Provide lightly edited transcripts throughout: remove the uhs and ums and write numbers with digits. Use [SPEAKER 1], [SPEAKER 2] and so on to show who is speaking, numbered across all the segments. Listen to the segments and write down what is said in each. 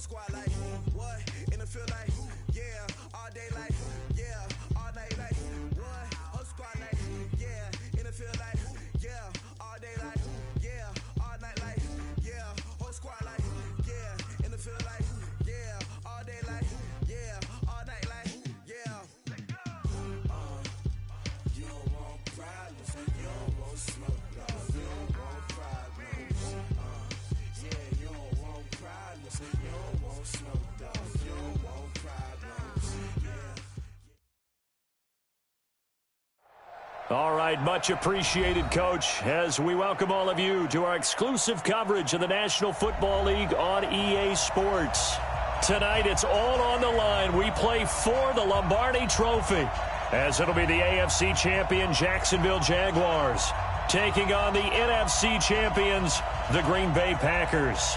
[SPEAKER 1] squad like, what? In the field like, yeah. All day like, yeah. All night like, what? Whole squad like, yeah. In the field like, yeah. All day like, yeah. All night like, yeah. Whole squad like, yeah. In the field like, yeah. All day like, yeah. All night like, yeah. You don't want problems. You don't want smoke. You don't want problems. Yeah, you don't want problems. You don't want smoke. You don't want problems. Yeah.
[SPEAKER 2] All right, much appreciated, Coach, as we welcome all of you to our exclusive coverage of the National Football League on EA Sports. Tonight, it's all on the line. We play for the Lombardi Trophy, as it'll be the AFC champion Jacksonville Jaguars taking on the NFC champions, the Green Bay Packers.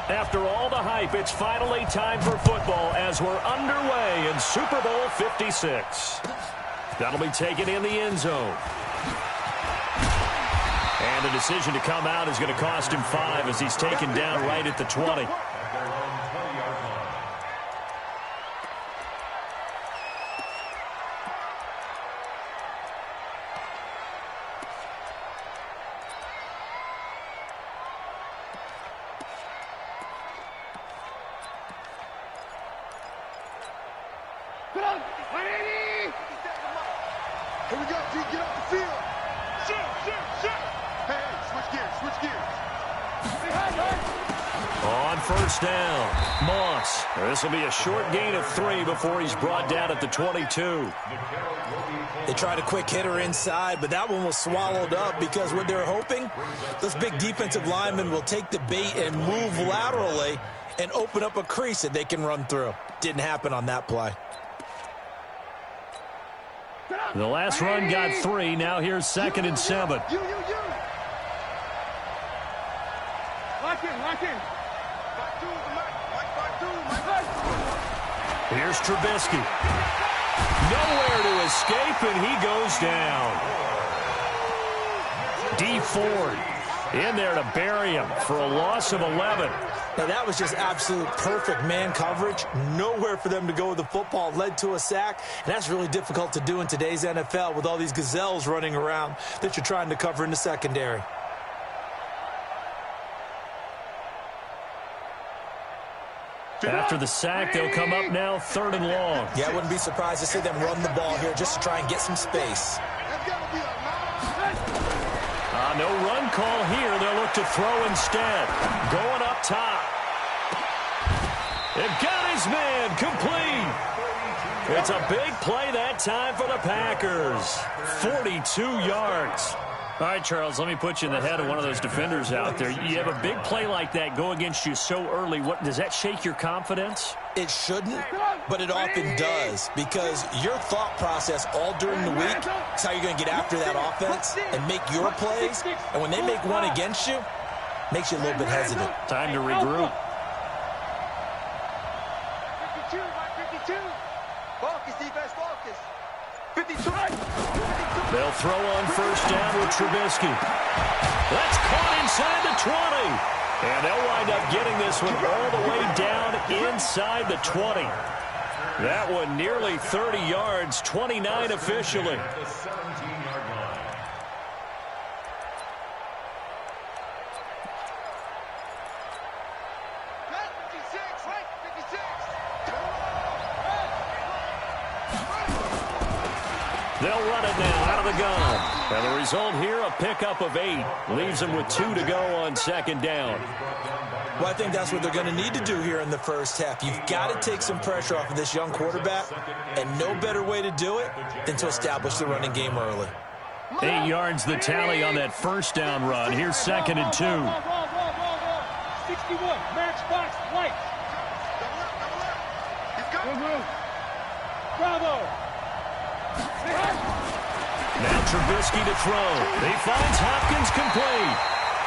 [SPEAKER 2] After all the hype, it's finally time for football as we're underway in Super Bowl 56. That'll be taken in the end zone. And the decision to come out is going to cost him 5 as he's taken down right at the 20.
[SPEAKER 3] Here we go, G, get off the field. Shoot. Hey, switch gears.
[SPEAKER 2] On first down, Moss. This will be a short gain of 3 before he's brought down at the 22.
[SPEAKER 4] They tried a quick hitter inside, but that one was swallowed up because what they're hoping, those big defensive linemen will take the bait and move laterally and open up a crease that they can run through. Didn't happen on that play.
[SPEAKER 2] The last run got 3. Now here's 2nd and 7.
[SPEAKER 3] You. Lock in.
[SPEAKER 2] Here's Trubisky. Nowhere to escape, and he goes down. D. Ford in there to bury him for a loss of 11.
[SPEAKER 4] Now, that was just absolute perfect man coverage. Nowhere for them to go with the football. Led to a sack, and that's really difficult to do in today's NFL with all these gazelles running around that you're trying to cover in the secondary.
[SPEAKER 2] After the sack, they'll come up now 3rd and long.
[SPEAKER 4] Yeah, I wouldn't be surprised to see them run the ball here just to try and get some space.
[SPEAKER 2] No run call here. They'll look to throw instead. Going up top. It got his man complete. It's a big play that time for the Packers. 42 yards. All right, Charles, let me put you in the head of one of those defenders out there. You have a big play like that go against you so early. What does that shake your confidence?
[SPEAKER 4] It shouldn't, but it often does, because your thought process all during the week is how you're going to get after that offense and make your plays. And when they make one against you, makes you a little bit hesitant.
[SPEAKER 2] Time to regroup.
[SPEAKER 3] 52. Focus, defense, focus. 52.
[SPEAKER 2] They'll throw on first down with Trubisky. That's caught inside the 20. And they'll wind up getting this one all the way down inside the 20. That one nearly 30 yards, 29 officially. They'll run it now out of the gun. And the result here, a pickup of 8. Leaves them with 2 to go on 2nd down.
[SPEAKER 4] Well, I think that's what they're going to need to do here in the first half. You've got to take some pressure off of this young quarterback, and no better way to do it than to establish the running game early.
[SPEAKER 2] 8 yards the tally on that first down run. Here's 2nd and 2.
[SPEAKER 3] 61, matchbox, light. Bravo.
[SPEAKER 2] Now Trubisky to throw. He finds Hopkins complete.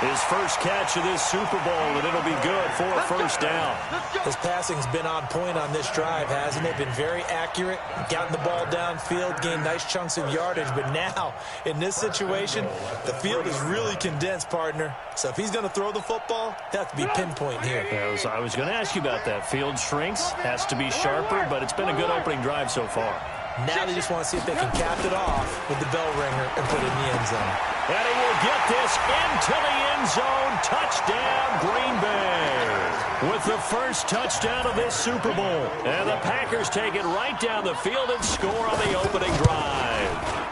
[SPEAKER 2] His first catch of this Super Bowl, and it'll be good for a first down.
[SPEAKER 4] His passing's been on point on this drive, hasn't it? Been very accurate, gotten the ball downfield, gained nice chunks of yardage. But now, in this situation, the field is really condensed, partner. So if he's going to throw the football, he'll have to be pinpoint here.
[SPEAKER 2] I was going to ask you about that. Field shrinks, has to be sharper, but it's been a good opening drive so far.
[SPEAKER 4] Now they just want to see if they can cap it off with the bell ringer and put it in the end zone.
[SPEAKER 2] And he will get this into the end zone. Touchdown, Green Bay. With the first touchdown of this Super Bowl. And the Packers take it right down the field and score on the opening drive.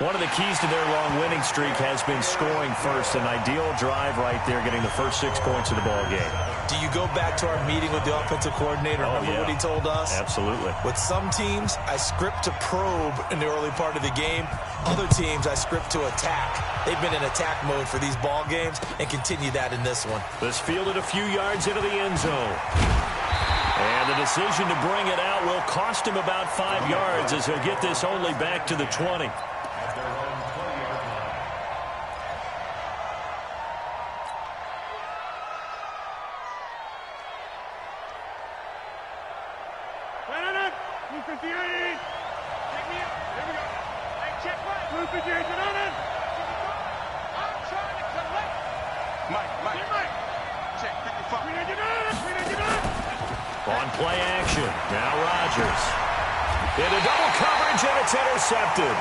[SPEAKER 2] One of the keys to their long winning streak has been scoring first. An ideal drive right there, getting the first 6 points of the ball game.
[SPEAKER 4] Do you go back to our meeting with the offensive coordinator? Remember what he told us?
[SPEAKER 2] Absolutely.
[SPEAKER 4] With some teams, I script to probe in the early part of the game. Other teams, I script to attack. They've been in attack mode for these ball games and continue that in this one.
[SPEAKER 2] This fielded a few yards into the end zone. And the decision to bring it out will cost him about 5 yards as he'll get this only back to the 20. On play action, now Rodgers. Into double coverage, and it's intercepted.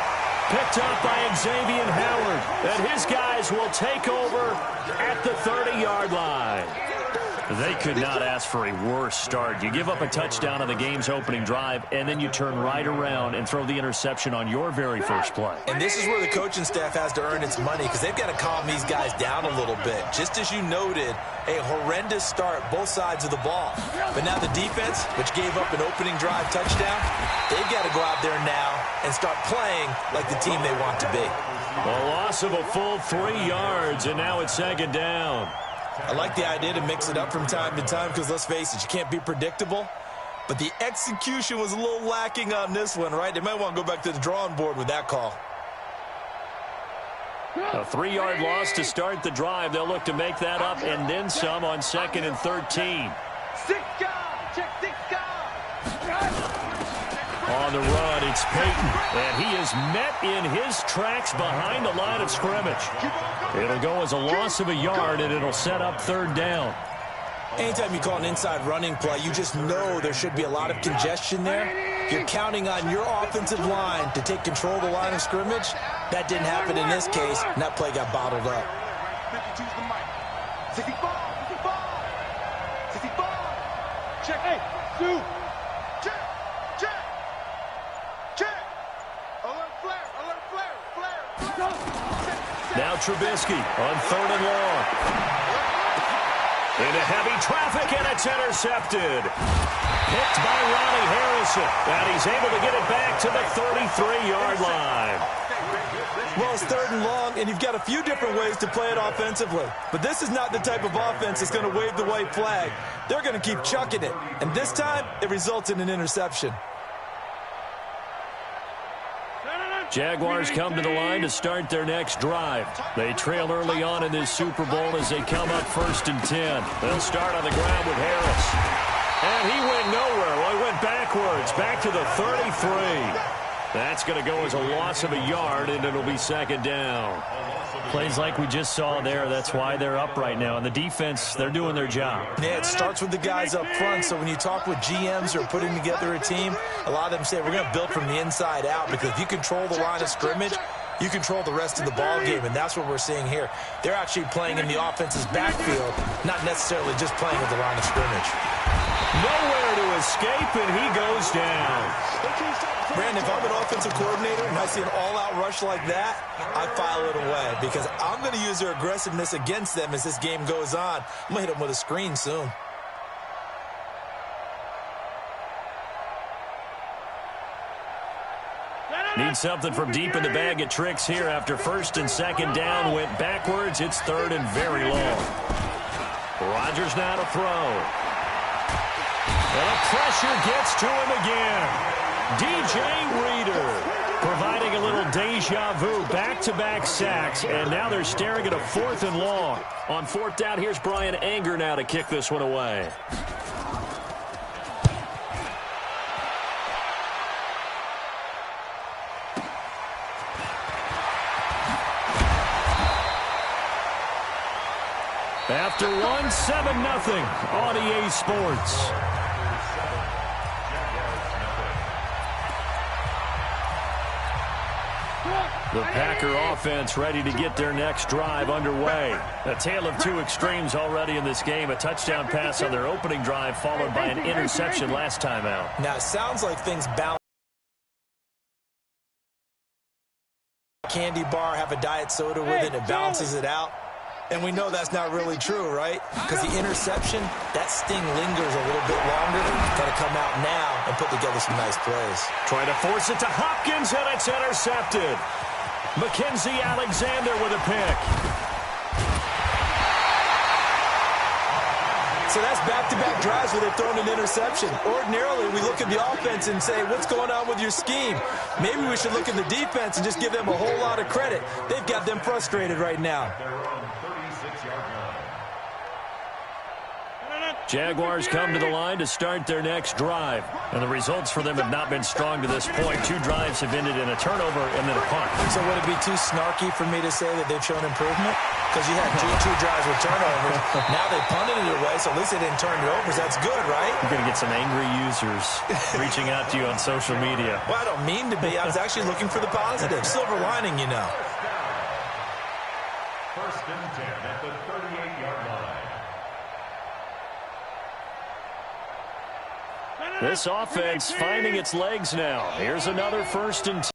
[SPEAKER 2] Picked up by Xavier Howard. And his guys will take over at the 30-yard line. They could not ask for a worse start. You give up a touchdown on the game's opening drive, and then you turn right around and throw the interception on your very first play.
[SPEAKER 4] And this is where the coaching staff has to earn its money, because they've got to calm these guys down a little bit. Just as you noted, a horrendous start, both sides of the ball. But now the defense, which gave up an opening drive touchdown, they've got to go out there now and start playing like the team they want to be.
[SPEAKER 2] A loss of a full 3 yards, and now it's second down.
[SPEAKER 4] I like the idea to mix it up from time to time because, let's face it, you can't be predictable. But the execution was a little lacking on this one, right? They might want to go back to the drawing board with that call.
[SPEAKER 2] A 3-yard loss to start the drive. They'll look to make that up and then some on 2nd and 13. On the run, it's Peyton, and he is met in his tracks behind the line of scrimmage. It'll go as a loss of a yard, and it'll set up 3rd down.
[SPEAKER 4] Anytime you call an inside running play, you just know there should be a lot of congestion there. You're counting on your offensive line to take control of the line of scrimmage. That didn't happen in this case, and that play got bottled up.
[SPEAKER 3] 64. Check. Hey, Sue. Check. Alert flare.
[SPEAKER 2] Now Trubisky on 3rd and long. Into heavy traffic, and it's intercepted. Picked by Ronnie Harrison, and he's able to get it back to the 33-yard line.
[SPEAKER 4] Well, it's 3rd and long, and you've got a few different ways to play it offensively. But this is not the type of offense that's going to wave the white flag. They're going to keep chucking it. And this time, it results in an interception.
[SPEAKER 2] Jaguars come to the line to start their next drive. They trail early on in this Super Bowl as they come up 1st and 10. They'll start on the ground with Harris. And he went nowhere. Well, he went backwards, back to the 33. That's going to go as a loss of a yard, and it'll be 2nd down. Plays like we just saw there. That's why they're up right now. And the defense, they're doing their job.
[SPEAKER 4] Yeah, it starts with the guys up front. So when you talk with GMs who are putting together a team, a lot of them say we're going to build from the inside out, because if you control the line of scrimmage, you control the rest of the ball game, and that's what we're seeing here. They're actually playing in the offense's backfield, not necessarily just playing at the line of scrimmage.
[SPEAKER 2] Nowhere to escape, and he goes down.
[SPEAKER 4] Brandon, if I'm an offensive coordinator and I see an all-out rush like that, I file it away, because I'm going to use their aggressiveness against them as this game goes on. I'm going to hit them with a screen soon.
[SPEAKER 2] Need something from deep in the bag of tricks here after 1st and 2nd down. Went backwards. It's 3rd and very long. Rodgers now to throw. And the pressure gets to him again. DJ Reader providing a little deja vu. Back-to-back sacks, and now they're staring at a 4th and long. On 4th down, here's Brian Anger now to kick this one away. After one, 7-0 on EA Sports. The Packer offense ready to get their next drive underway. A tale of two extremes already in this game. A touchdown pass on their opening drive followed by an interception last time out.
[SPEAKER 4] Now, it sounds like things balance. Candy bar, have a diet soda with it, it balances it out. And we know that's not really true, right? Because the interception, that sting lingers a little bit longer. Got to come out now and put together some nice plays.
[SPEAKER 2] Trying to force it to Hopkins, and it's intercepted. Mackenzie Alexander with a pick.
[SPEAKER 4] So that's back-to-back drives where they've thrown an interception. Ordinarily, we look at the offense and say, what's going on with your scheme? Maybe we should look at the defense and just give them a whole lot of credit. They've got them frustrated right now.
[SPEAKER 2] Jaguars come to the line to start their next drive. And the results for them have not been strong to this point. 2 drives have ended in a turnover and then a punt.
[SPEAKER 4] So would it be too snarky for me to say that they've shown improvement? Because you had two drives with turnovers. Now they punted it away, so at least they didn't turn it over. So that's good, right?
[SPEAKER 2] You're going to get some angry users reaching out to you on social media.
[SPEAKER 4] Well, I don't mean to be. I was actually looking for the positive. Silver lining, you know.
[SPEAKER 5] 1st and 10 at the 38-yard line.
[SPEAKER 2] This offense finding its legs now. Here's another 1st and 10.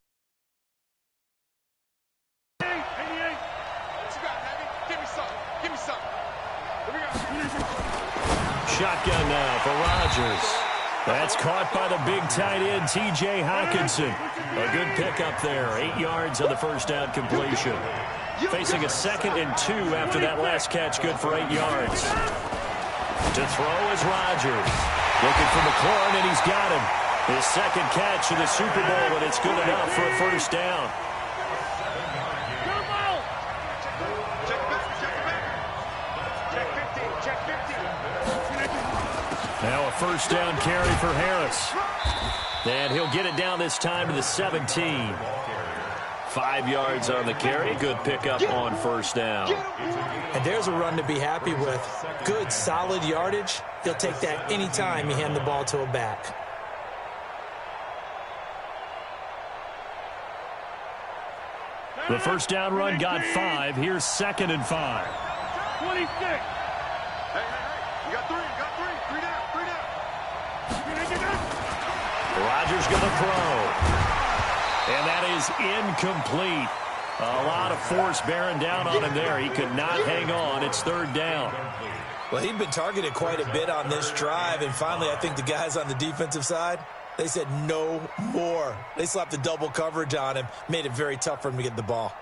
[SPEAKER 2] Shotgun now for Rodgers. That's caught by the big tight end, T.J. Hockenson. A good pickup there. 8 yards on the first down completion. Facing a 2nd and 2 after that last catch, good for 8 yards. To throw is Rodgers. Looking for McLaurin, and he's got him. His 2nd catch of the Super Bowl, and it's good enough for a 1st down. Now a 1st down carry for Harris. And he'll get it down this time to the 17. 5 yards on the carry. Good pickup on 1st down.
[SPEAKER 4] And there's a run to be happy with. Good, solid yardage. He'll take that anytime you hand the ball to a back.
[SPEAKER 2] The 1st down run got 5. Here's 2nd and 5.
[SPEAKER 3] 26. Hey, you got 3. You got 3. 3 down. 3 down.
[SPEAKER 2] Rodgers going to throw. And that is incomplete. A lot of force bearing down on him there. He could not hang on. It's 3rd down.
[SPEAKER 4] Well, he'd been targeted quite a bit on this drive, and finally I think the guys on the defensive side, they said no more. They slapped the double coverage on him, made it very tough for him to get the ball.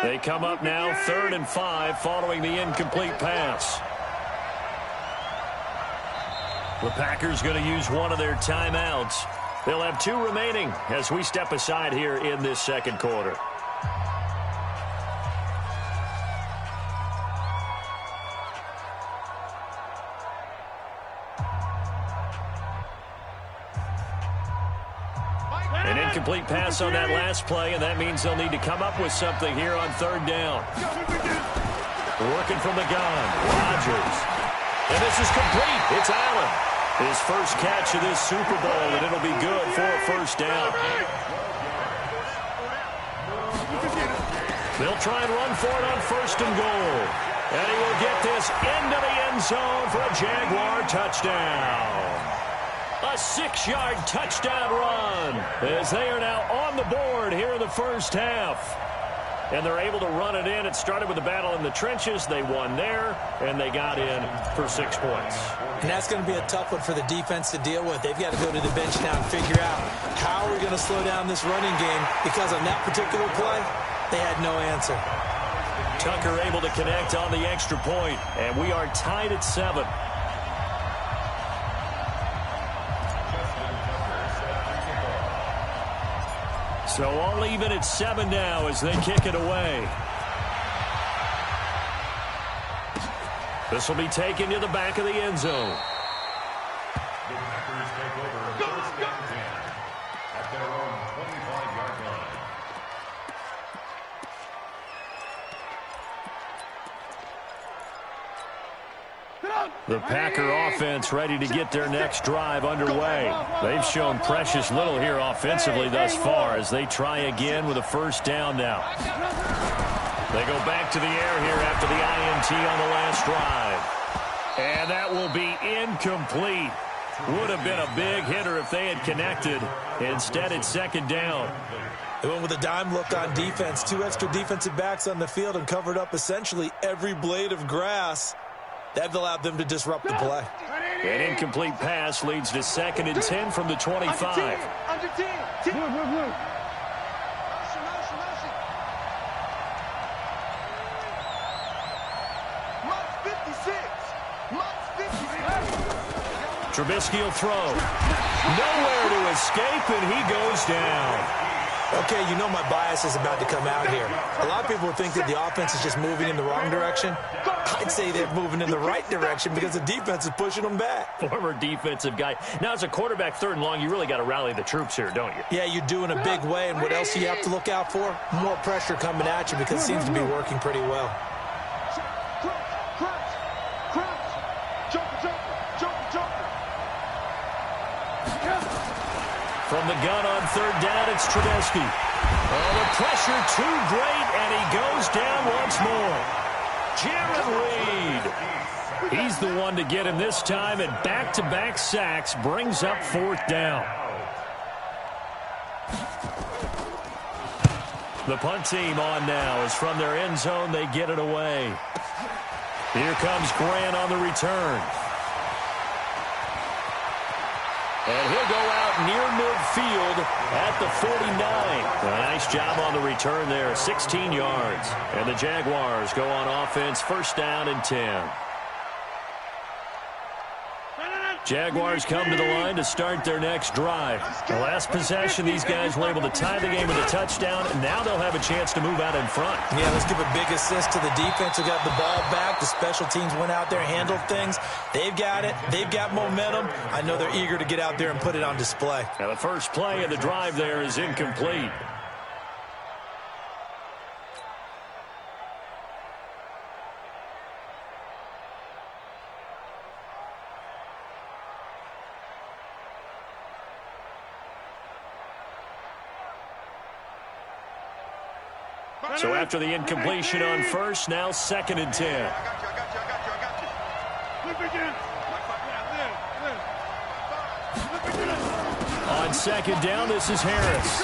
[SPEAKER 2] They come up now 3rd and 5 following the incomplete pass. The Packers going to use one of their timeouts. They'll have 2 remaining as we step aside here in this 2nd quarter. An incomplete pass on that last play, and that means they'll need to come up with something here on 3rd down. Working from the gun, Rodgers. And this is complete. It's Allen. His first catch of this Super Bowl, and it'll be good for a 1st down. They'll try and run for it on 1st and goal. And he will get this into the end zone for a Jaguar touchdown. A 6-yard touchdown run as they are now on the board here in the 1st half. And they're able to run it in. It started with a battle in the trenches. They won there, and they got in for 6 points.
[SPEAKER 4] And that's going to be a tough one for the defense to deal with. They've got to go to the bench now and figure out how we're going to slow down this running game, because on that particular play, they had no answer.
[SPEAKER 2] Tucker able to connect on the extra point, and we are tied at 7. So all even at 7 now as they kick it away. This will be taken to the back of the end zone.
[SPEAKER 5] The Packers take over first and 10 at their own 25-yard line.
[SPEAKER 2] The Packer offense ready to get their next drive underway. They've shown precious little here offensively thus far as they try again with a first down now. They go back to the air here after the INT on the last drive. And that will be incomplete. Would have been a big hitter if they had connected. Instead, it's second down.
[SPEAKER 4] They went with a dime look on defense. 2 extra defensive backs on the field and covered up essentially every blade of grass. That allowed them to disrupt the play.
[SPEAKER 2] An incomplete pass leads to second and 10 from the 25.
[SPEAKER 3] Under 10.
[SPEAKER 2] Trubisky will throw. Nowhere to escape, and he goes down.
[SPEAKER 4] Okay, you know my bias is about to come out here. A lot of people think that the offense is just moving in the wrong direction. I'd say they're moving in the right direction because the defense is pushing them back.
[SPEAKER 2] Former defensive guy. Now, as a quarterback, 3rd and long, you really got to rally the troops here, don't you?
[SPEAKER 4] Yeah, you do in a big way, and what else do you have to look out for? More pressure coming at you because it seems to be working pretty well.
[SPEAKER 2] From the gun on 3rd down, it's Trubisky. Oh, the pressure too great, and he goes down once more. Jared Reed. He's the one to get him this time, and back-to-back sacks brings up 4th down. The punt team on now as from their end zone they get it away. Here comes Grant on the return. And he'll go out near midfield at the 49. A nice job on the return there, 16 yards. And the Jaguars go on offense, first down and 10. Jaguars come to the line to start their next drive. The last possession, these guys were able to tie the game with a touchdown, and now they'll have a chance to move out in front.
[SPEAKER 4] Yeah, let's give a big assist to the defense who got the ball back. The special teams went out there, handled things. They've got it. They've got momentum. I know they're eager to get out there and put it on display.
[SPEAKER 2] Now, the first play of the drive there is incomplete. So after the incompletion on first, now 2nd and 10. On 2nd down, this is Harris.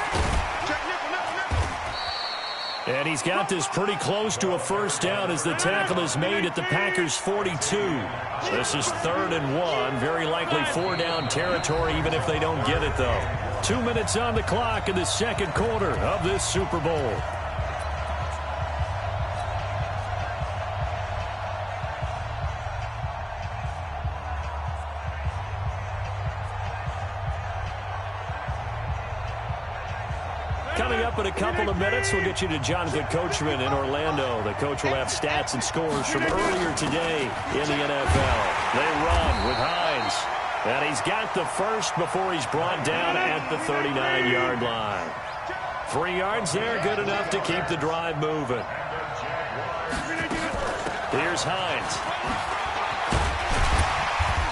[SPEAKER 2] And he's got this pretty close to a first down as the tackle is made at the Packers' 42. This is 3rd and 1. Very likely 4-down territory, even if they don't get it, though. 2 minutes on the clock in the second quarter of this Super Bowl. Coming up in a couple of minutes, we'll get you to Jonathan Coachman in Orlando. The coach will have stats and scores from earlier today in the NFL. They run with Hines. And he's got the first before he's brought down at the 39-yard line. 3 yards there, good enough to keep the drive moving. Here's Hines.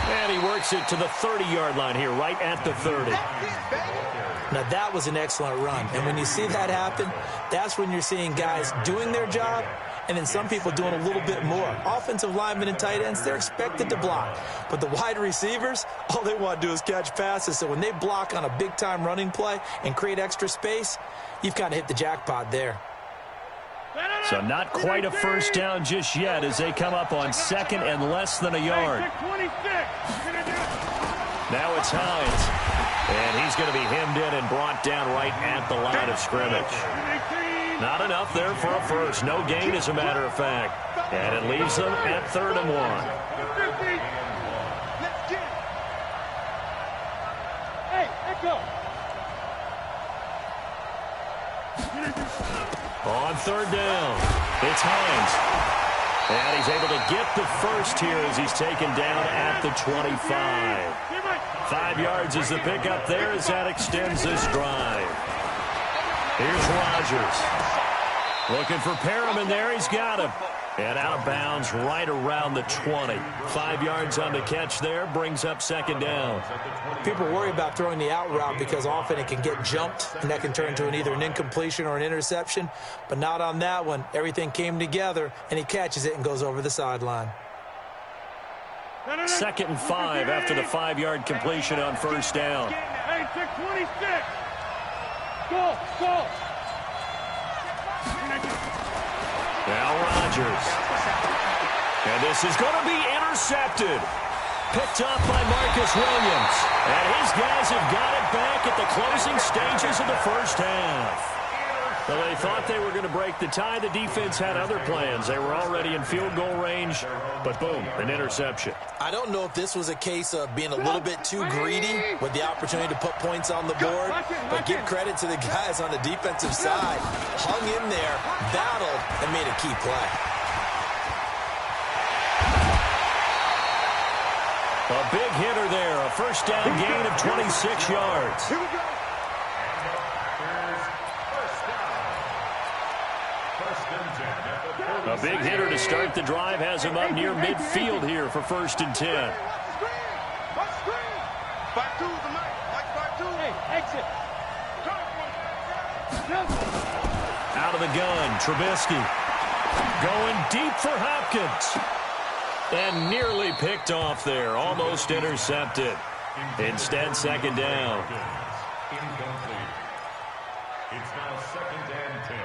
[SPEAKER 2] And he works it to the 30-yard line here, right at the 30.
[SPEAKER 4] Now, that was an excellent run. And when you see that happen, that's when you're seeing guys doing their job and then some people doing a little bit more. Offensive linemen and tight ends, they're expected to block. But the wide receivers, all they want to do is catch passes. So when they block on a big-time running play and create extra space, you've kind of hit the jackpot there.
[SPEAKER 2] So not quite a first down just yet as they come up on 2nd and less than a yard. Now it's Hines. And he's going to be hemmed in and brought down right at the line of scrimmage. Not enough there for a first. No gain, as a matter of fact. And it leaves them at 3rd and 1.
[SPEAKER 3] Let's get it. Hey, let's go.
[SPEAKER 2] On 3rd down, it's Hines. And he's able to get the first here as he's taken down at the 25. 5 yards is the pickup there as that extends this drive. Here's Rodgers. Looking for Perriman there. He's got him. And out of bounds right around the 20. 5 yards on the catch there. Brings up 2nd down.
[SPEAKER 4] People worry about throwing the out route because often it can get jumped, and that can turn into either an incompletion or an interception. But not on that one. Everything came together, and he catches it and goes over the sideline.
[SPEAKER 2] 2nd and 5 after the 5-yard completion on 1st down.
[SPEAKER 3] Hey, 626. Go, go.
[SPEAKER 2] Now Rodgers. And this is going to be intercepted. Picked off by Marcus Williams. And his guys have got it back at the closing stages of the first half. Well, they thought they were going to break the tie. The defense had other plans. They were already in field goal range. But boom, an interception.
[SPEAKER 4] I don't know if this was a case of being a little bit too greedy with the opportunity to put points on the board, but give credit to the guys on the defensive side. Hung in there, battled, and made a key play.
[SPEAKER 2] A big hitter there, a first down gain of 26 yards.
[SPEAKER 3] Here we go.
[SPEAKER 2] A big hitter to start the drive has him up near midfield here for 1st and 10.
[SPEAKER 3] Back to the mic. Back to. Hey, exit.
[SPEAKER 2] Out of the gun, Trubisky. Going deep for Hopkins. And nearly picked off there. Almost intercepted. Instead, 2nd down.
[SPEAKER 5] Incomplete. It's now 2nd and 10.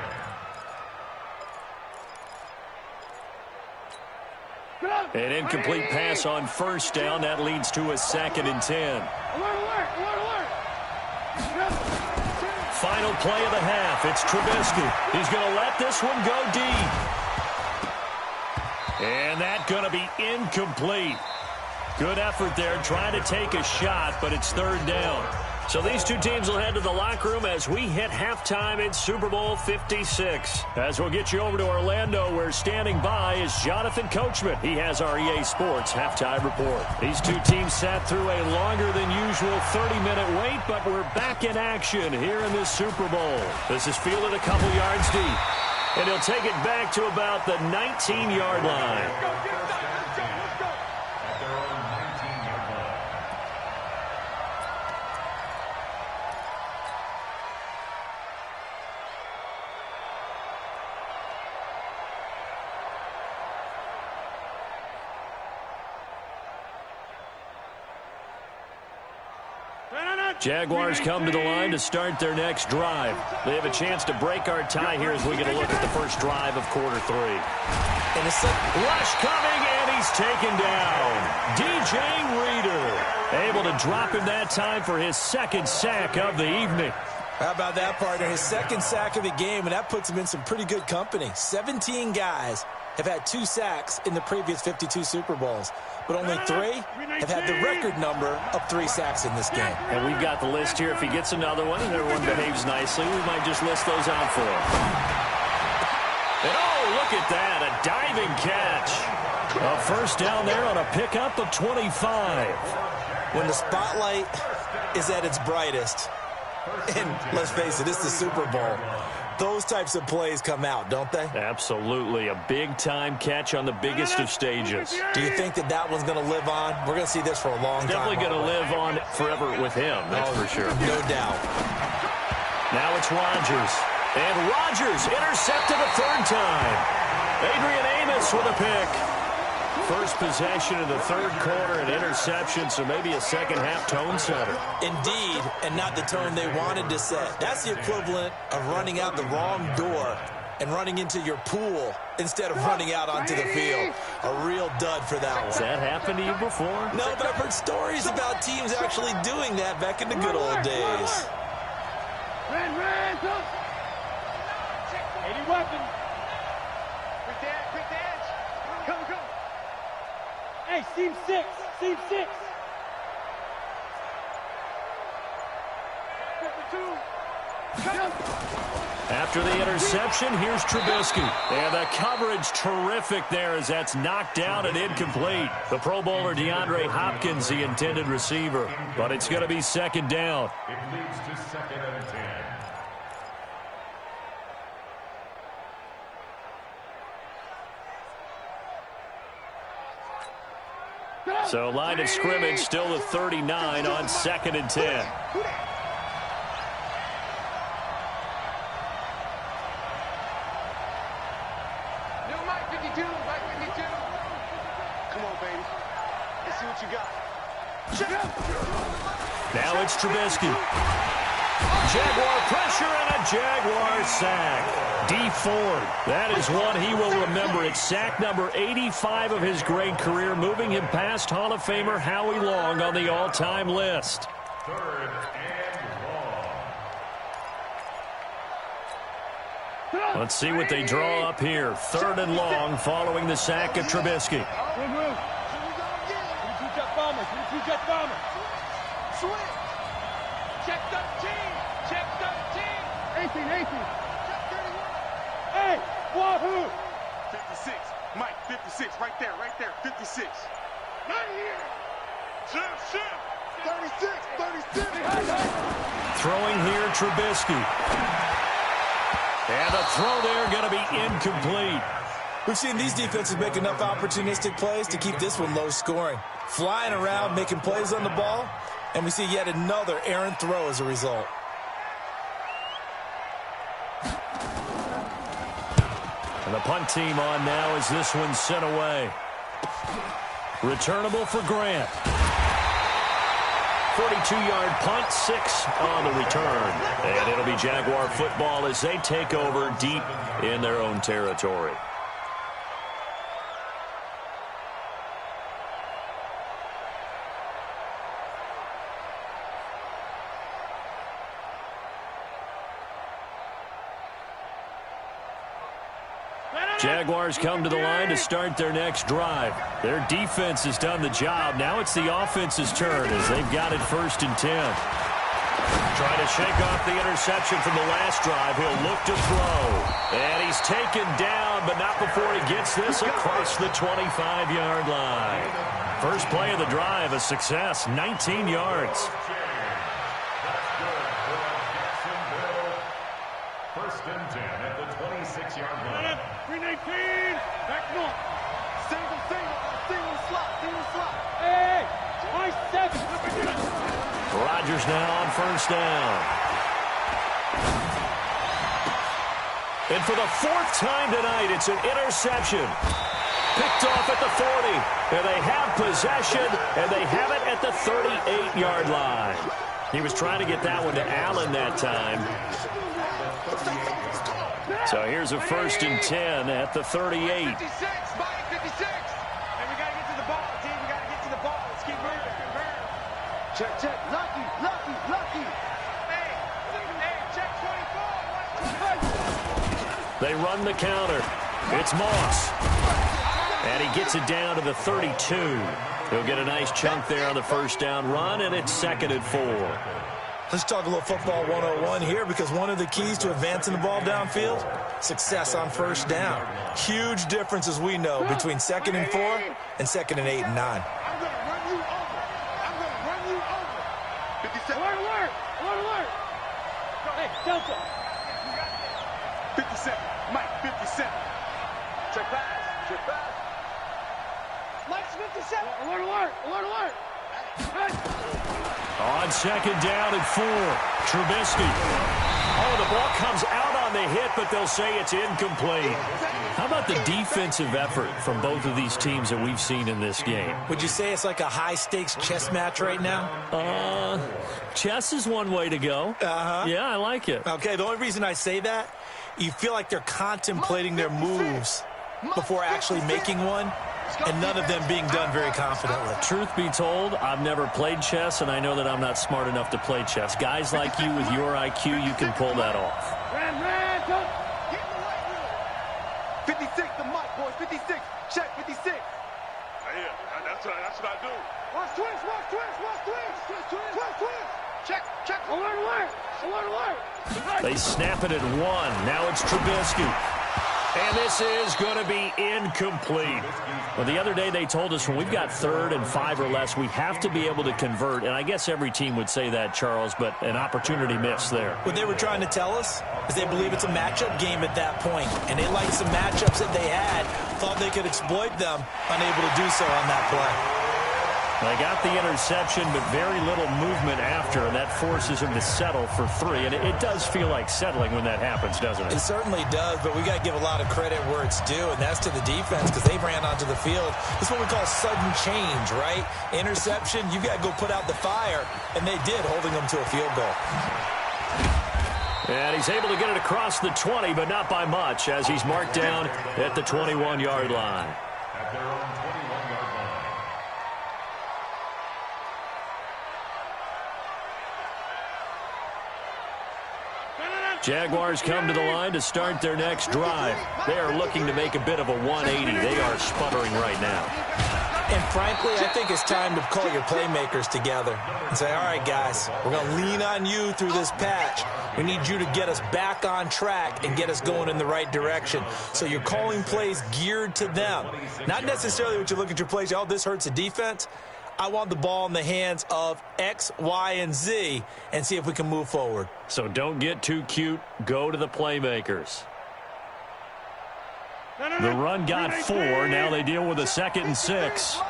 [SPEAKER 2] An incomplete pass on 1st down. That leads to a 2nd and 10.
[SPEAKER 3] Alert.
[SPEAKER 2] Final play of the half. It's Trubisky. He's going to let this one go deep. And that's going to be incomplete. Good effort there trying to take a shot, but it's 3rd down. So these two teams will head to the locker room as we hit halftime in Super Bowl 56. As we'll get you over to Orlando, where standing by is Jonathan Coachman. He has our EA Sports halftime report. These two teams sat through a longer than usual 30-minute wait, but we're back in action here in this Super Bowl. This is fielded a couple yards deep, and he'll take it back to about the 19-yard line. Jaguars come to the line to start their next drive. They have a chance to break our tie here as we get a look at the first drive of quarter 3.
[SPEAKER 4] And it's
[SPEAKER 2] Rush coming, and he's taken down. DJ Reader able to drop him that time for his 2nd sack of the evening.
[SPEAKER 4] How about that, partner? His 2nd sack of the game, and that puts him in some pretty good company. 17 guys have had 2 sacks in the previous 52 Super Bowls, but only 3 have had the record number of 3 sacks in this game.
[SPEAKER 2] And we've got the list here. If he gets another one and everyone behaves nicely, we might just list those out for him. And oh, look at that, a diving catch. A first down there on a pickup of 25.
[SPEAKER 4] When the spotlight is at its brightest, and let's face it, it's the Super Bowl, those types of plays come out, don't they?
[SPEAKER 2] Absolutely. A big-time catch on the biggest of stages.
[SPEAKER 4] Do you think that that one's going to live on? We're going to see this for a long time.
[SPEAKER 2] Definitely going to live on forever with him, that's for sure.
[SPEAKER 4] No doubt.
[SPEAKER 2] Now it's Rodgers. And Rodgers intercepted a 3rd time. Adrian Amos with a pick. First possession of the 3rd quarter, an interception, so maybe a second-half tone setter.
[SPEAKER 4] Indeed, and not the tone they wanted to set. That's the equivalent of running out the wrong door and running into your pool instead of running out onto the field. A real dud for that one.
[SPEAKER 2] Has that happened to you before?
[SPEAKER 4] No, but I've heard stories about teams actually doing that back in the good old days.
[SPEAKER 6] weapon.
[SPEAKER 3] Quick dance. Come.
[SPEAKER 6] Hey, seam 6. Seam 6.
[SPEAKER 3] 52.
[SPEAKER 2] After the interception, here's Trubisky. And the coverage terrific there as that's knocked down and incomplete. The Pro Bowler DeAndre Hopkins, the intended receiver. But it's going to be second down.
[SPEAKER 5] It leads to 2nd and 10.
[SPEAKER 2] So line of scrimmage still the 39 on 2nd and 10. Now it's Trubisky. Jaguar pressure and a Jaguar sack. D Ford, that is one he will remember. It's sack number 85 of his great career, moving him past Hall of Famer Howie Long on the all-time list.
[SPEAKER 5] 3rd and long.
[SPEAKER 2] Let's see what they draw up here. 3rd and long following the sack of Trubisky.
[SPEAKER 6] Jet bomber.
[SPEAKER 3] Switch. Check 13. Check 13.
[SPEAKER 6] 18. Hey, wahoo.
[SPEAKER 3] 56. Mike, 56. Right there. 56.
[SPEAKER 6] Not here.
[SPEAKER 3] Shift. 36.
[SPEAKER 2] Throwing here, Trubisky. And a throw there going to be incomplete.
[SPEAKER 4] We've seen these defenses make enough opportunistic plays to keep this one low scoring. Flying around, making plays on the ball, and we see yet another errant throw as a result.
[SPEAKER 2] And the punt team on now as this one sent away. Returnable for Grant. 42-yard punt, 6 on the return. And it'll be Jaguar football as they take over deep in their own territory. Jaguars come to the line to start their next drive. Their defense has done the job. Now it's the offense's turn as they've got it 1st and 10. Trying to shake off the interception from the last drive. He'll look to throw. And he's taken down, but not before he gets this across the 25-yard line. First play of the drive, a success, 19 yards.
[SPEAKER 5] First and 10 at the 26-yard line.
[SPEAKER 6] 319. Back north.
[SPEAKER 3] Single slot.
[SPEAKER 6] Hey, my 7.
[SPEAKER 2] Rodgers now on 1st down. And for the 4th time tonight, it's an interception. Picked off at the 40. And they have possession, and they have it at the 38-yard line. He was trying to get that one to Allen that time. So here's a 1st and 10 at the 38.
[SPEAKER 3] 56, Mike, 56. And we got to get to the ball, team. We got to get to the ball. Let's keep moving. Check. Lucky. Hey, check 24.
[SPEAKER 2] They run the counter. It's Moss. And he gets it down to the 32. He'll get a nice chunk there on the 1st down run, and it's 2nd and 4.
[SPEAKER 4] Let's talk a little football 101 here, because one of the keys to advancing the ball downfield, success on 1st down. Huge difference, as we know, between 2nd and 4 and 2nd and 8 and 9.
[SPEAKER 3] I'm going to run you over. 57.
[SPEAKER 6] Alert. Hey, Delta.
[SPEAKER 3] 57. Mike, 57. Check pass. Mike's 57.
[SPEAKER 6] Alert.
[SPEAKER 2] On 2nd down and 4, Trubisky. Oh, the ball comes out on the hit, but they'll say it's incomplete. How about the defensive effort from both of these teams that we've seen in this game?
[SPEAKER 4] Would you say it's like a high-stakes chess match right now?
[SPEAKER 2] Chess is one way to go. Yeah, I like it.
[SPEAKER 4] Okay, the only reason I say that, you feel like they're contemplating their moves before actually making one, and none of them being done very confidently.
[SPEAKER 2] Truth be told, I've never played chess, and I know that I'm not smart enough to play chess. Guys like you with your IQ, you can pull that off.
[SPEAKER 3] 56, the mic, boys. 56. Check 56.
[SPEAKER 7] Yeah, that's what I do.
[SPEAKER 6] Watch twist, watch twist, watch twist. Twist. Check. Alert.
[SPEAKER 2] They snap it at 1. Now it's Trubisky. And this is going to be incomplete. Well, the other day they told us when we've got 3rd and 5 or less, we have to be able to convert. And I guess every team would say that, Charles, but an opportunity missed there.
[SPEAKER 4] What they were trying to tell us is they believe it's a matchup game at that point. And they liked some matchups that they had, thought they could exploit them, unable to do so on that play.
[SPEAKER 2] They got the interception, but very little movement after, and that forces him to settle for 3. And it does feel like settling when that happens, doesn't it?
[SPEAKER 4] It certainly does, but we got to give a lot of credit where it's due, and that's to the defense because they ran onto the field. This is what we call sudden change, right? Interception, you got to go put out the fire, and they did, holding them to a field goal.
[SPEAKER 2] And he's able to get it across the 20, but not by much, as he's marked down at the 21-yard line.
[SPEAKER 5] At their own 21-yard line.
[SPEAKER 2] Jaguars come to the line to start their next drive. They are looking to make a bit of a 180. They are sputtering right now.
[SPEAKER 4] And frankly, I think it's time to call your playmakers together and say, all right, guys, we're going to lean on you through this patch. We need you to get us back on track and get us going in the right direction. So you're calling plays geared to them. Not necessarily what you look at your plays, oh, this hurts the defense. I want the ball in the hands of X, Y, and Z and see if we can move forward.
[SPEAKER 2] So don't get too cute. Go to the playmakers. The run got 4. Now they deal with a 2nd and 6.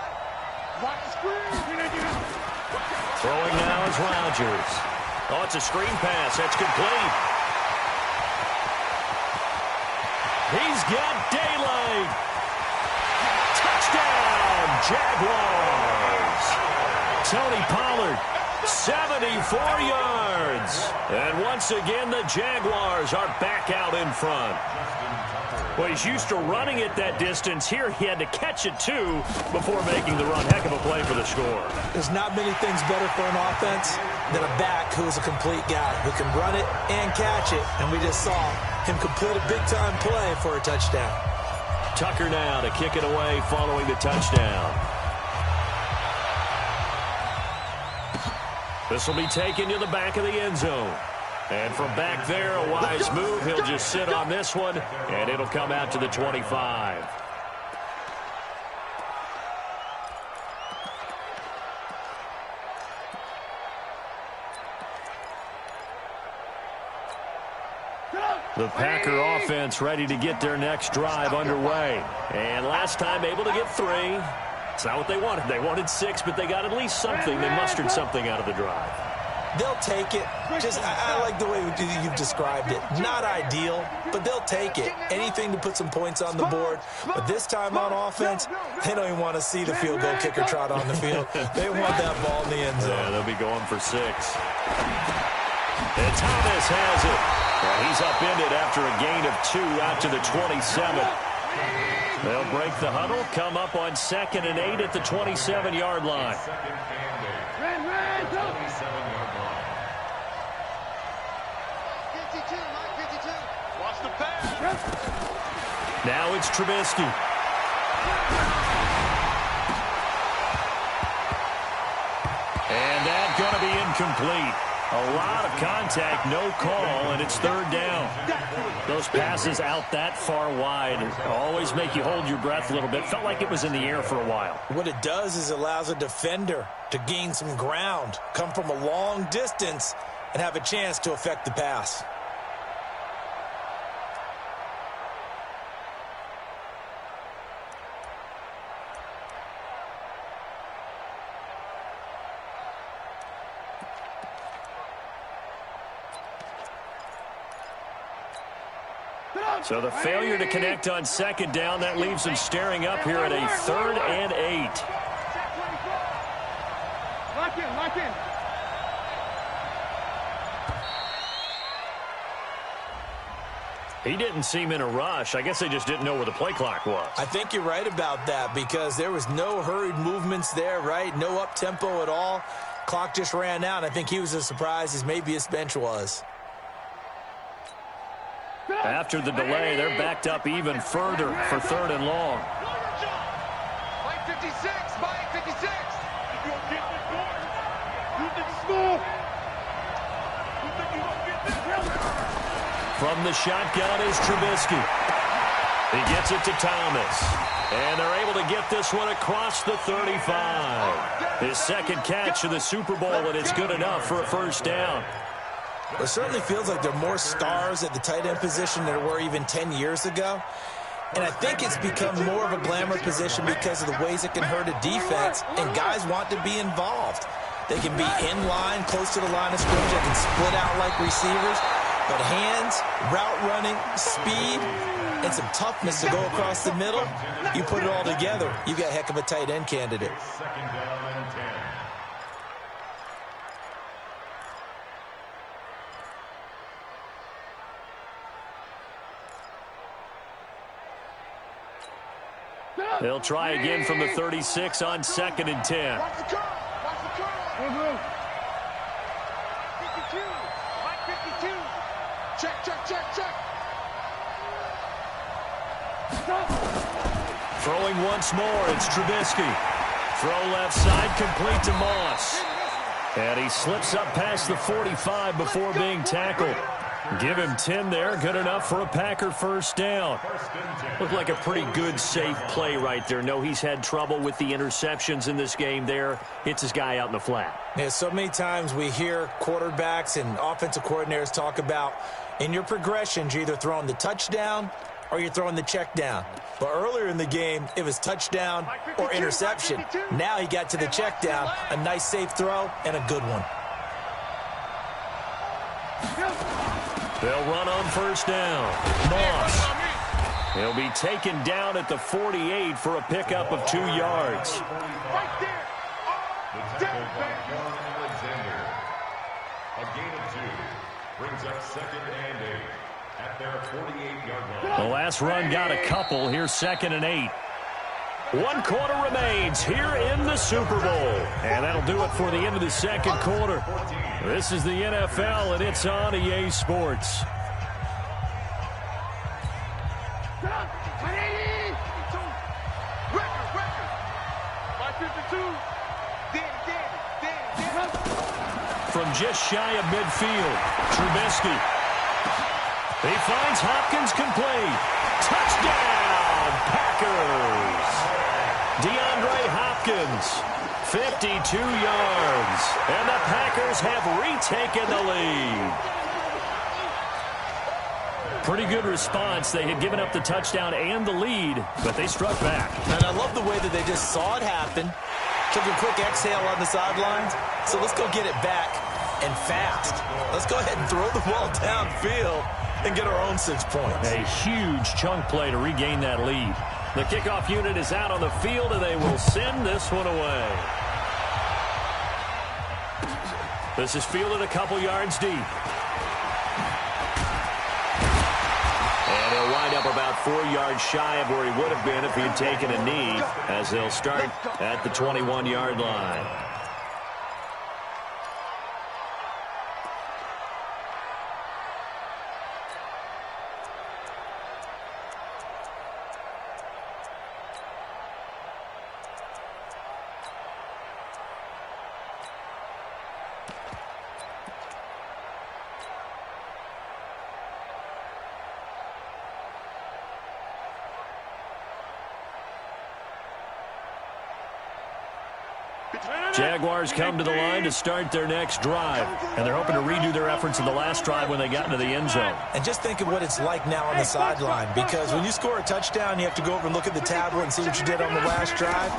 [SPEAKER 2] Throwing now is Rodgers. Oh, it's a screen pass. That's complete. He's got daylight. Touchdown, Jaguars. Tony Pollard, 74 yards. And once again, the Jaguars are back out in front. Well, he's used to running it that distance. Here he had to catch it, too, before making the run. Heck of a play for the score.
[SPEAKER 4] There's not many things better for an offense than a back who is a complete guy who can run it and catch it. And we just saw him complete a big-time play for a touchdown.
[SPEAKER 2] Tucker now to kick it away following the touchdown. This will be taken to the back of the end zone. And from back there, a wise move. He'll just sit on this one, and it'll come out to the 25. The Packer offense ready to get their next drive underway. And last time able to get 3. It's not what they wanted. They wanted 6, but they got at least something. They mustered something out of the drive.
[SPEAKER 4] They'll take it. I like the way you've described it. Not ideal, but they'll take it. Anything to put some points on the board. But this time on offense, they don't even want to see the field goal kicker trot on the field. They want that ball in the end zone.
[SPEAKER 2] Yeah, they'll be going for 6. And Thomas has it. Well, he's upended after a gain of 2 out to the 27. They'll break the huddle, come up on 2nd and 8 at the 27-yard line.
[SPEAKER 7] Watch the pass.
[SPEAKER 2] Now it's Trubisky. And that's going to be incomplete. A lot of contact, no call, and it's 3rd down. Those passes out that far wide always make you hold your breath a little bit. Felt like it was in the air for a while.
[SPEAKER 4] What it does is it allows a defender to gain some ground, come from a long distance, and have a chance to affect the pass.
[SPEAKER 2] So the failure to connect on 2nd down, that leaves them staring up here at a 3rd and 8.
[SPEAKER 6] Lock in.
[SPEAKER 2] He didn't seem in a rush. I guess they just didn't know where the play clock was.
[SPEAKER 4] I think you're right about that because there was no hurried movements there, right? No up-tempo at all. Clock just ran out. I think he was as surprised as maybe his bench was.
[SPEAKER 2] After the delay, they're backed up even further for 3rd and long.
[SPEAKER 3] Mike 56, Mike 56. You gonna get this board? You think small? You think you gonna get this?
[SPEAKER 2] From the shotgun is Trubisky. He gets it to Thomas. And they're able to get this one across the 35. His second catch of the Super Bowl, and it's good enough for a first down.
[SPEAKER 4] It certainly feels like there are more stars at the tight end position than there were even 10 years ago. And I think it's become more of a glamour position because of the ways it can hurt a defense, and guys want to be involved. They can be in line, close to the line of scrimmage. They can split out like receivers. But hands, route running, speed, and some toughness to go across the middle, you put it all together, you've got a heck of a tight end candidate.
[SPEAKER 5] 2nd down and 10.
[SPEAKER 2] They'll try again from the 36 on 2nd and 10.
[SPEAKER 6] Watch the curl. Watch the curl. 52. Mike 52. Check, check, check, check.
[SPEAKER 2] Throwing once more, it's Trubisky. Throw left side, complete to Moss. And he slips up past the 45 before being tackled. Give him 10 there, good enough for a Packer first down. Looked like a pretty good, safe play right there. No, he's had trouble with the interceptions in this game there. Hits his guy out in the flat.
[SPEAKER 4] Yeah, so many times we hear quarterbacks and offensive coordinators talk about in your progressions, you're either throwing the touchdown or you're throwing the check down. But earlier in the game, it was touchdown or interception. Now he got to the check down, a nice safe throw, and a good one.
[SPEAKER 2] They'll run on first down. Moss. He'll be taken down at the 48 for a pickup of 2 yards.
[SPEAKER 6] Right there.
[SPEAKER 5] The tackle by John Alexander. A gain of 2 brings up 2nd and 8 at their 48-yard line.
[SPEAKER 2] The last run got a couple. Here's 2nd and 8. 1 quarter remains here in the Super Bowl. And that'll do it for the end of the second quarter. This is the NFL, and it's on EA Sports. From just shy of midfield, Trubisky. He finds Hopkins complete. Touchdown, Packers! DeAndre Hopkins, 52 yards. And the Packers have retaken the lead. Pretty good response. They had given up the touchdown and the lead, but they struck back.
[SPEAKER 4] And I love the way that they just saw it happen, took a quick exhale on the sidelines. So let's go get it back and fast. Let's go ahead and throw the ball downfield and get our own 6 points.
[SPEAKER 2] A huge chunk play to regain that lead. The kickoff unit is out on the field, and they will send this one away. This is fielded a couple yards deep. And he'll wind up about 4 yards shy of where he would have been if he had taken a knee, as they'll start at the 21-yard line. Jaguars come to the line to start their next drive, and they're hoping to redo their efforts in the last drive when they got into the end zone.
[SPEAKER 4] And just think of what it's like now on the sideline, because when you score a touchdown, you have to go over and look at the tablet and see what you did on the last drive.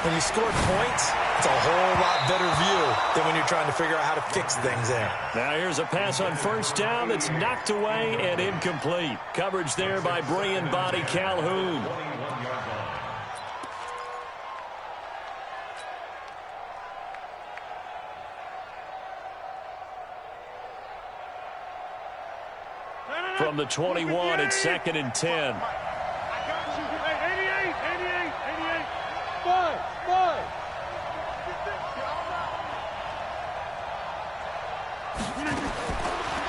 [SPEAKER 4] When you scored points, it's a whole lot better view than when you're trying to figure out how to fix things there.
[SPEAKER 2] Now here's a pass on first down that's knocked away and incomplete. Coverage there by Brian Body Calhoun. From the 21, it's 2nd and 10.
[SPEAKER 6] I got you. Hey, 88. 5.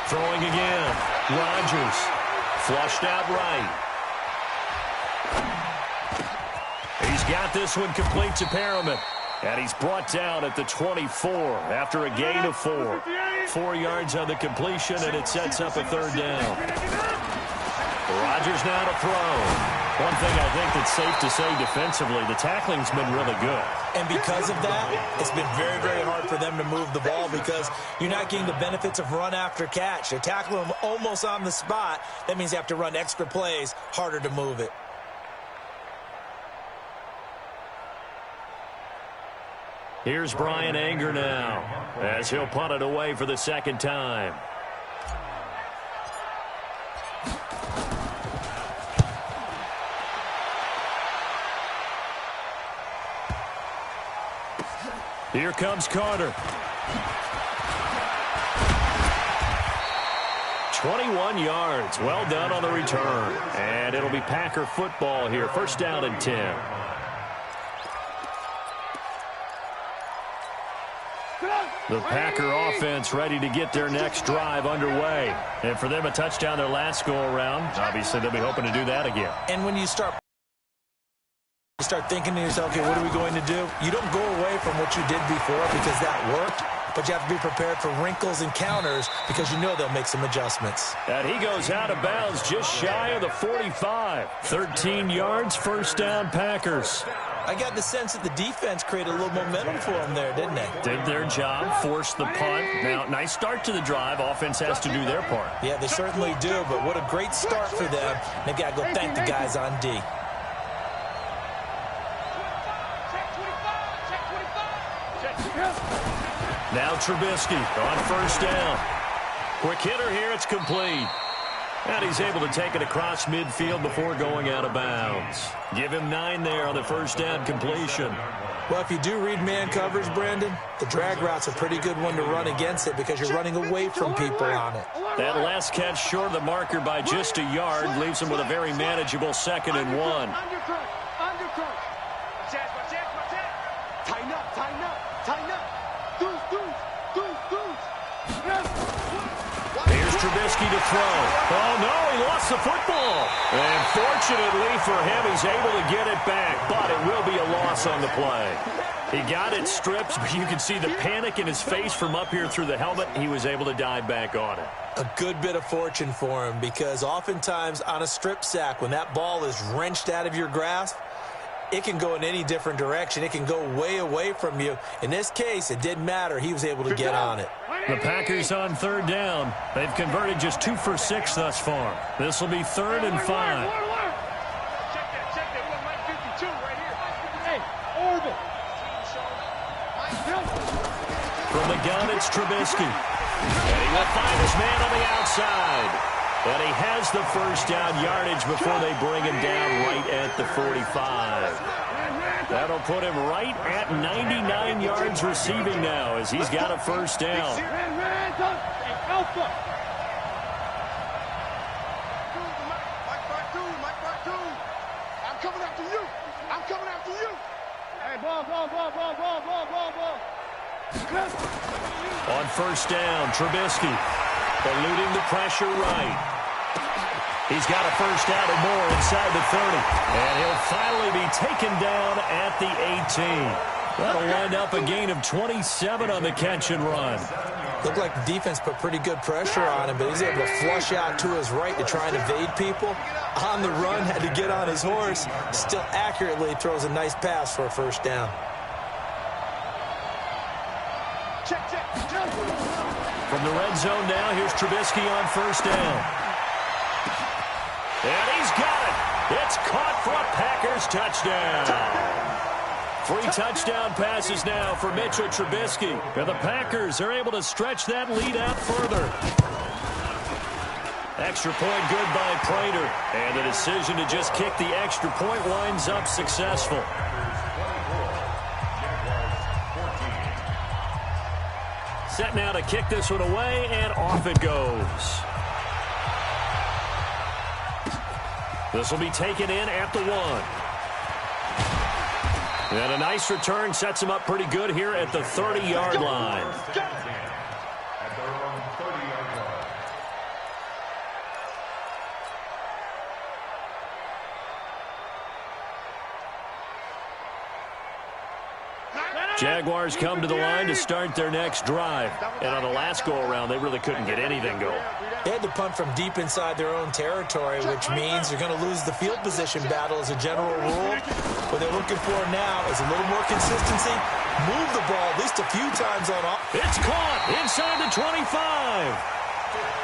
[SPEAKER 2] Throwing again. Rodgers Flushed out right. He's got this one complete to Perriman. And he's brought down at the 24 after a gain of 4. 4 yards on the completion, and it sets up a third down. Rodgers now to throw. One thing I think that's safe to say defensively, the tackling's been really good.
[SPEAKER 4] And because of that, it's been very, very hard for them to move the ball because you're not getting the benefits of run after catch. They're tackling them almost on the spot. That means you have to run extra plays, harder to move it.
[SPEAKER 2] Here's Brian Anger now as he'll punt it away for the second time. Here comes Carter. 21 yards. Well done on the return. And it'll be Packer football here. First down and 10. The Packer offense ready to get their next drive underway. And for them, a touchdown their last go-around. Obviously, they'll be hoping to do that again.
[SPEAKER 4] And when you start thinking to yourself, okay, what are we going to do? You don't go away from what you did before because that worked, but you have to be prepared for wrinkles and counters because you know they'll make some adjustments.
[SPEAKER 2] And he goes out of bounds just shy of the 45. 13 yards, first down, Packers.
[SPEAKER 4] I got the sense that the defense created a little momentum for them there, didn't they?
[SPEAKER 2] Did their job, forced the punt. Now, nice start to the drive. Offense has to do their part.
[SPEAKER 4] Yeah, they certainly do, but what a great start for them. They've got to go thank the guys on D.
[SPEAKER 2] Now Trubisky on first down. Quick hitter here, it's complete. And he's able to take it across midfield before going out of bounds. Give him 9 there on the first down completion.
[SPEAKER 4] Well, if you do read man coverage, Brandon, the drag route's a pretty good one to run against it because you're running away from people on it.
[SPEAKER 2] That last catch short of the marker by just a yard leaves him with a very manageable 2nd and 1. Trubisky to throw. Oh, no, he lost the football. And fortunately for him, he's able to get it back, but it will be a loss on the play. He got it stripped, but you can see the panic in his face from up here through the helmet. He was able to dive back on it.
[SPEAKER 4] A good bit of fortune for him because oftentimes on a strip sack, when that ball is wrenched out of your grasp, it can go in any different direction. It can go way away from you. In this case, it didn't matter. He was able to get on it.
[SPEAKER 2] The Packers on third down. They've converted just 2 for 6 thus far. This will be 3rd and 5.
[SPEAKER 6] Check that. We got Mike 52 right here. Hey, orbit.
[SPEAKER 2] From the gun, it's Trubisky. And he will find his man on the outside. And he has the first down yardage before they bring him down right at the 45. That'll put him right at 99 yards receiving now as he's got a first down.
[SPEAKER 6] I'm coming after you. Hey, ball.
[SPEAKER 2] On first down, Trubisky eluding the pressure right. He's got a first down and more inside the 30. And he'll finally be taken down at the 18. That'll wind up a gain of 27 on the catch and run.
[SPEAKER 4] Looked like the defense put pretty good pressure on him, but he's able to flush out to his right to try and evade people. On the run, had to get on his horse. Still accurately throws a nice pass for a first down.
[SPEAKER 6] Check.
[SPEAKER 2] From the red zone now, here's Trubisky on first down. And he's got it. It's caught for a Packers touchdown. 3 touchdown passes now for Mitchell Trubisky. And the Packers are able to stretch that lead out further. Extra point good by Prater. And the decision to just kick the extra point winds up successful. Set now to kick this one away, and off it goes. This will be taken in at the 1. And a nice return sets him up pretty good here at the 30-yard line. Jaguars come to the line to start their next drive. And on the last go-around, they really couldn't get anything going.
[SPEAKER 4] They had to punt from deep inside their own territory, which means they're going to lose the field position battle as a general rule. What they're looking for now is a little more consistency. Move the ball at least a few times on off.
[SPEAKER 2] It's caught inside the 25.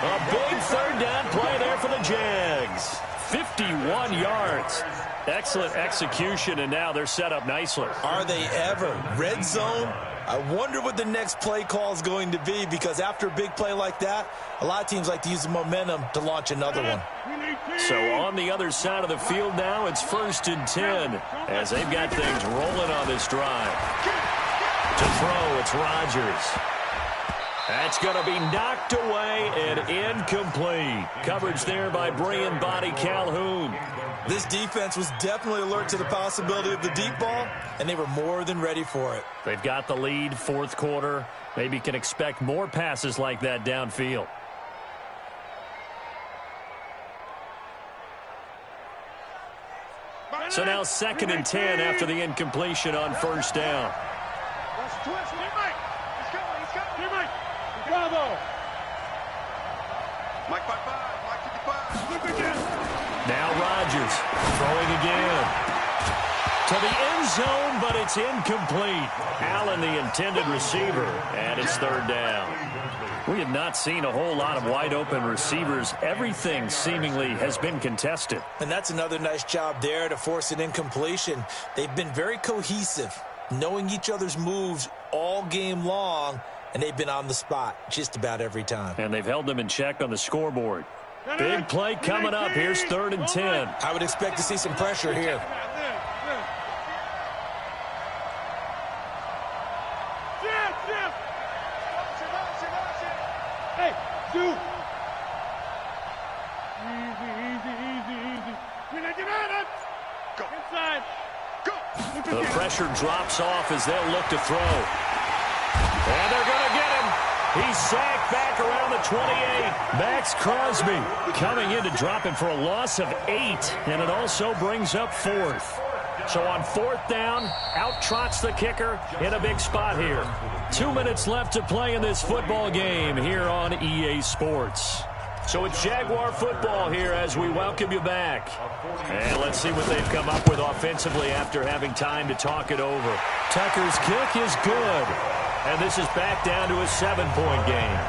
[SPEAKER 2] A big third down play there for the Jags. 51 yards. Excellent execution, and now they're set up nicely.
[SPEAKER 4] Are they ever? Red zone? I wonder what the next play call is going to be, because after a big play like that, a lot of teams like to use the momentum to launch another one.
[SPEAKER 2] So on the other side of the field now, it's 1st and 10 as they've got things rolling on this drive. To throw, it's Rodgers. That's going to be knocked away and incomplete. Coverage there by Brian Body Calhoun.
[SPEAKER 4] This defense was definitely alert to the possibility of the deep ball, and they were more than ready for it.
[SPEAKER 2] They've got the lead, 4th quarter. Maybe can expect more passes like that downfield. So now 2nd and 10 after the incompletion on 1st down.
[SPEAKER 6] Bravo.
[SPEAKER 7] Mike 5-5, Mike 55.
[SPEAKER 2] Now Rodgers throwing again. To the end zone, but it's incomplete. Allen, the intended receiver, and it's 3rd down. We have not seen a whole lot of wide-open receivers. Everything seemingly has been contested.
[SPEAKER 4] And that's another nice job there to force an incompletion. They've been very cohesive, knowing each other's moves all game long, and they've been on the spot just about every time.
[SPEAKER 2] And they've held them in check on the scoreboard. Big play coming up. Here's 3rd and 10.
[SPEAKER 4] I would expect to see some pressure here.
[SPEAKER 6] Hey, dude. Easy. We're not getting out of it. Go. Inside. Go.
[SPEAKER 2] The pressure drops off as they'll look to throw. And they're going to get him. He's sacked back around the 28. Max Crosby coming in to drop him for a loss of 8. And it also brings up 4th. So on 4th down, out trots the kicker in a big spot here. 2 minutes left to play in this football game here on EA Sports. So it's Jaguar football here as we welcome you back. And let's see what they've come up with offensively after having time to talk it over. Tucker's kick is good. And this is back down to a 7-point game.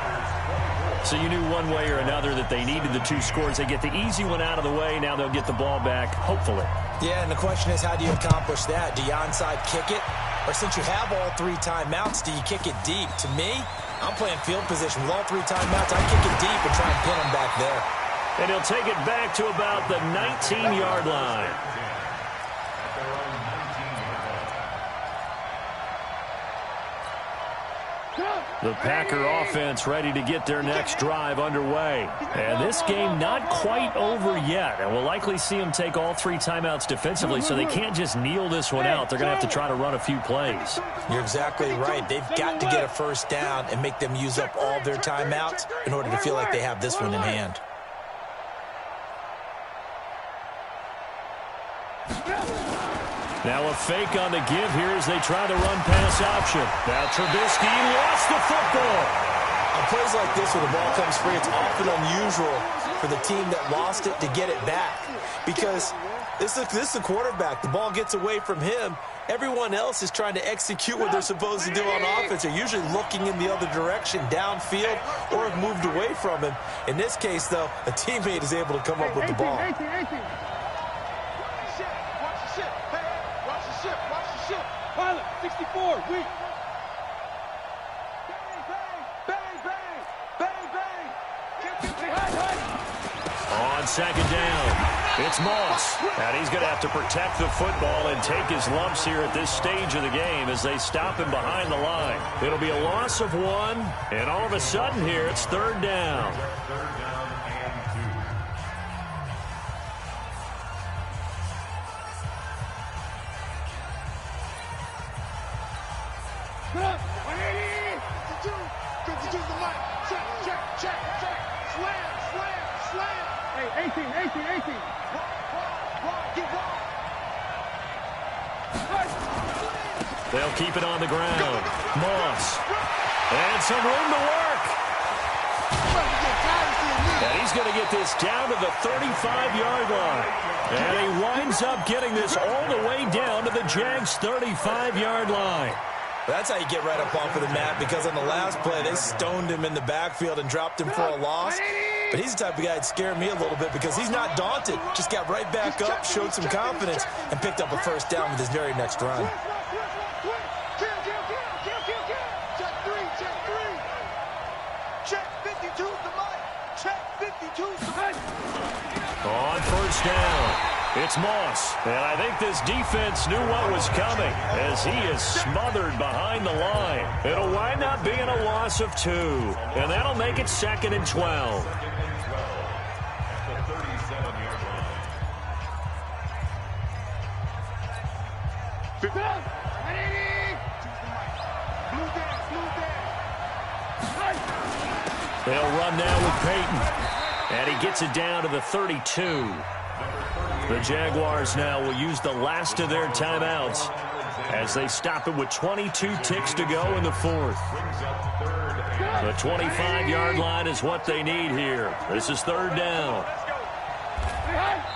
[SPEAKER 2] So you knew one way or another that they needed the 2 scores. They get the easy one out of the way. Now they'll get the ball back, hopefully.
[SPEAKER 4] Yeah, and the question is, how do you accomplish that? Do you onside kick it? Or since you have all 3 timeouts, do you kick it deep? To me, I'm playing field position. With all 3 timeouts, I kick it deep and try and pin them back there.
[SPEAKER 2] And he'll take it back to about the 19-yard line. The Packer offense ready to get their next drive underway. And this game not quite over yet. And we'll likely see them take all 3 timeouts defensively, so they can't just kneel this one out. They're going to have to try to run a few plays.
[SPEAKER 4] You're exactly right. They've got to get a 1st down and make them use up all their timeouts in order to feel like they have this one in hand.
[SPEAKER 2] Now a fake on the give here as they try the run-pass option. Now Trubisky lost the football.
[SPEAKER 4] On plays like this where the ball comes free, it's often unusual for the team that lost it to get it back. Because this is the quarterback. The ball gets away from him. Everyone else is trying to execute what they're supposed to do on offense. They're usually looking in the other direction, downfield, or have moved away from him. In this case, though, a teammate is able to come up with the ball.
[SPEAKER 6] Pilot, 64, weak.
[SPEAKER 2] On 2nd down, it's Moss. And he's going to have to protect the football and take his lumps here at this stage of the game as they stop him behind the line. It'll be a loss of 1, and all of a sudden here, it's 3rd down.
[SPEAKER 6] Hey, 18.
[SPEAKER 2] They'll keep it on the ground. Moss. And some room to work. And he's going to get this down to the 35-yard line. And he winds up getting this all the way down to the Jags' 35-yard line.
[SPEAKER 4] That's how you get right up off of the mat, because on the last play, they stoned him in the backfield and dropped him for a loss. But he's the type of guy that scared me a little bit because he's not daunted. Just got right back up, showed some confidence, and picked up a first down with his very next run.
[SPEAKER 2] On first down, it's Moss. And I think this defense knew what was coming as he is smothered behind the line. It'll wind up being a loss of 2. And that'll make it 2nd and 12. They'll run now with Peyton. And he gets it down to the 32. The Jaguars now will use the last of their timeouts as they stop it with 22 ticks to go in the 4th. The 25-yard line is what they need here. This is 3rd down.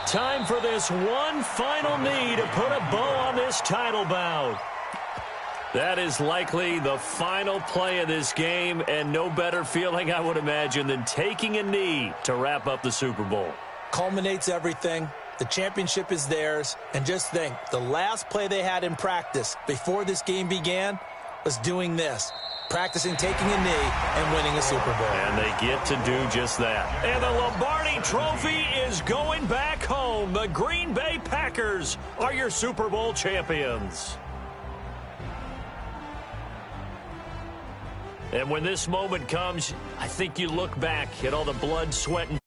[SPEAKER 2] Time for this one final knee to put a bow on this title bout. That is likely the final play of this game, and no better feeling, I would imagine, than taking a knee to wrap up the Super Bowl.
[SPEAKER 4] Culminates everything. The championship is theirs. And just think, the last play they had in practice before this game began was doing this, practicing taking a knee and winning a Super Bowl.
[SPEAKER 2] And they get to do just that. And the Lombardi Trophy is going back home. The Green Bay Packers are your Super Bowl champions. And when this moment comes, I think you look back at all the blood, sweat, and